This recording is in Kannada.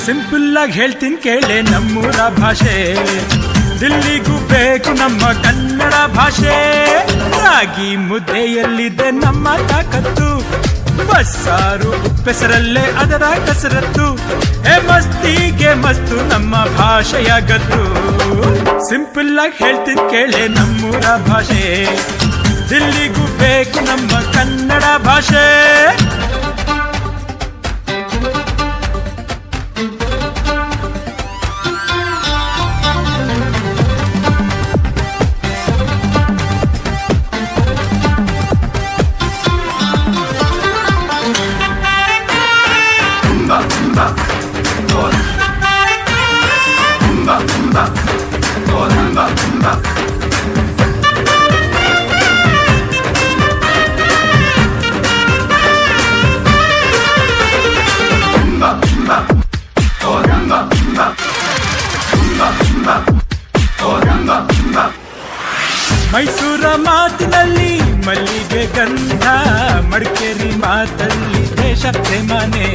ಸಿಂಪಲ್ ಆಗಿ ಹೇಳ್ತೀನಿ ಕೇಳೆ ನಮ್ಮೂರ ಭಾಷೆ, ದಿಲ್ಲಿಗೂ ಬೇಕು ನಮ್ಮ ಕನ್ನಡ ಭಾಷೆ. ರಾಗಿ ಮುದ್ದೆಯಲ್ಲಿದೆ ನಮ್ಮ ತಾಕತ್ತು, ಬಸ್ಸಾರು ಉಪ್ಪೆಸರಲ್ಲೇ ಅದರ ಕಸರತ್ತು. ಮಸ್ತಿಗೆ ಮಸ್ತು ನಮ್ಮ ಭಾಷೆಯ ಗತ್ತು. ಸಿಂಪಲ್ ಆಗಿ ಹೇಳ್ತೀನಿ ಕೇಳೆ ನಮ್ಮೂರ ಭಾಷೆ, ದಿಲ್ಲಿಗೂ ಬೇಕು ನಮ್ಮ ಕನ್ನಡ ಭಾಷೆ. ಮೈಸೂರ ಮಾತಿನಲ್ಲಿ ಮಲ್ಲಿಗೆ ಗಂಧ, ಮಡಿಕೇರಿ ಮಾತಲ್ಲಿ ದೇಶ ಪ್ರೇಮನೆ.